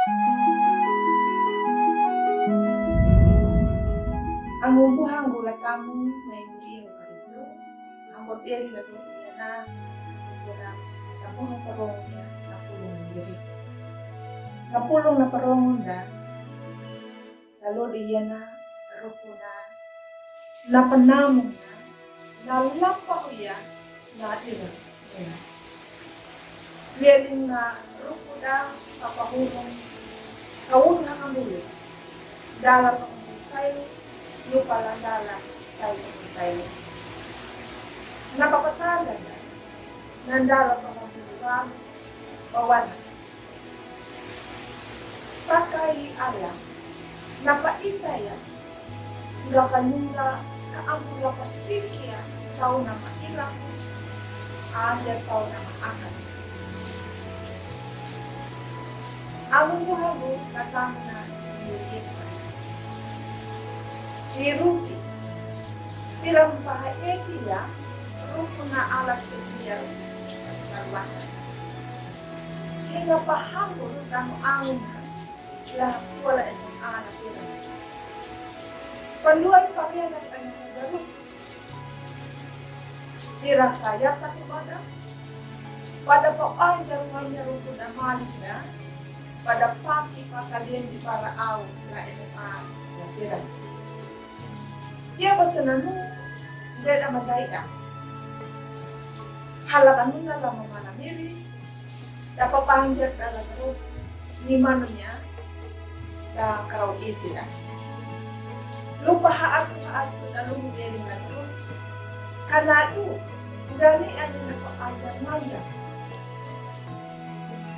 Ang umbuhang gulatamu na imuriyo karito, ang borderi na dunia na kukulang tapuhang parongya na pulong diri. Napulong na parongon na, lalo diya na, ruko na, napanamong na, nalampaw ya, na ira. Piyaling na ruko na, papahulong, kawun na kamulit, dalam ang tayo, yung palang dalam tayo. Napapatala na, nandala pa ng buwan, bawana. Pakai alam, napaitaya, nga kanunga, kaamula patikya, tao na makilang, anda tao na maakan. Ang buhago, katang na nilita. Iruki, tirang pahaetiya, ruko na alat sosial, karwahan. Hingga pahambol ng angin na, lahat wala isang anak tirang. Paluay parianas ay nagdarok. Tirang kaya takubada, pada paan jarumay niya ruko na malik na, pada paki pakalian di para aw na isang anak na tirang. Dia bertenanu dan amadaya. Halakan mo na lang mga namiri, dapat pangjat dalam rup ni manunya na karaw itila. Lupa haat na lumubeli na rup, kanadu, dani ano na paajan manjang.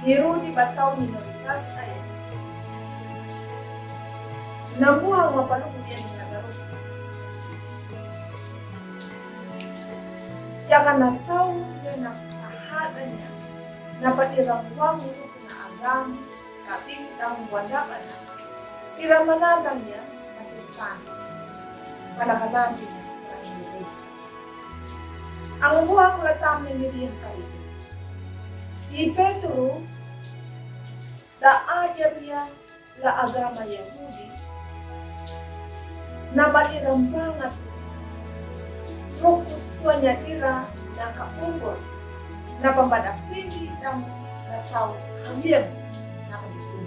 Hiro di bataw minoritas ay namuhang mapalumubeli na rup. Jangan na tahu dia na kahada niya na patirang wang ito na agam kaping ang wadakan na tiramanadang niya na tutan panakanati niya ng hindi. Ang buhang latam ni Miriam kayo. Di Petro da ajar niya la agama Yahudi na malirang bangat rukut tuanya tira na kaungkol na pamadapili ng tao hanggang na kondisyon.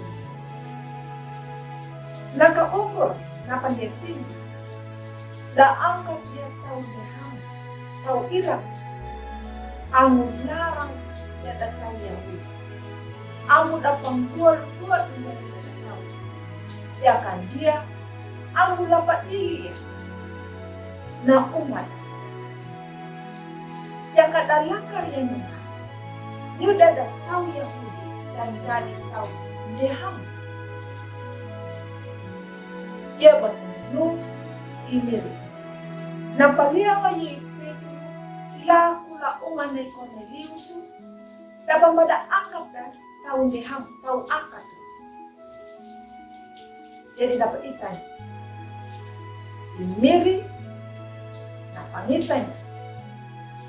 Nakaungkol na pandestin na angkat niya tao dehang, tao ilang, ang larang niya na tao Yahudi. Ang mula pang dual-dual niya na tao. Yakan dia, ang mula patili na umat yang kadalakar yang nunga, yuda da tau Yahudi dan jadi tau deham. Ia bertemu imiri. Napalia kayi Petro, laku la ungan na Cornelius, dapat pada angkat dan tau deham, tau akad. Jadi dapat ikan. Imiri, napangitan.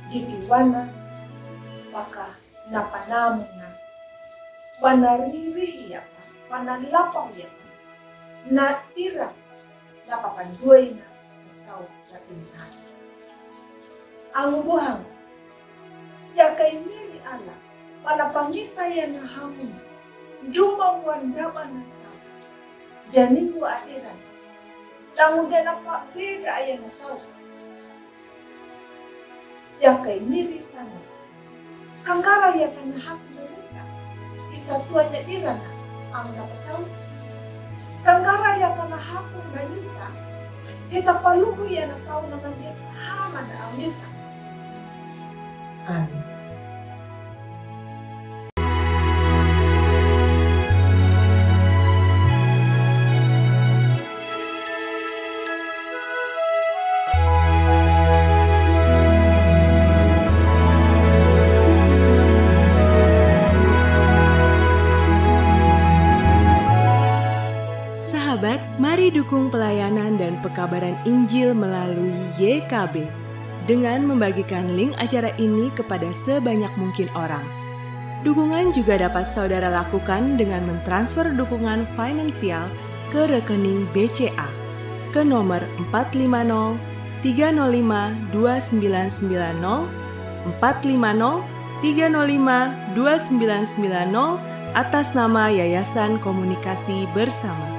Gigiwana, baka napanamon na, panaririhi ya pa, panalapaw ya pa, natira, napapanduay na, ikaw na pinag. Ang buhang, ya kay Miri ala, panapangitayan na hamon, dumawandaba na tao, janin mo airan, tangudan na pa, beda ayan na tao, ya kay Miri tanong, kangkara ya kanahap na nita, itatuan niya irana ang napataw. Kangkara ya kanahap na nita, itapaluhoy ya na tao naman niya hama na ang nita. Amin. Sahabat, mari dukung pelayanan dan pekabaran Injil melalui YKB dengan membagikan link acara ini kepada sebanyak mungkin orang. Dukungan juga dapat saudara lakukan dengan mentransfer dukungan finansial ke rekening BCA ke nomor 450 305 2990 450 305 2990 atas nama Yayasan Komunikasi Bersama.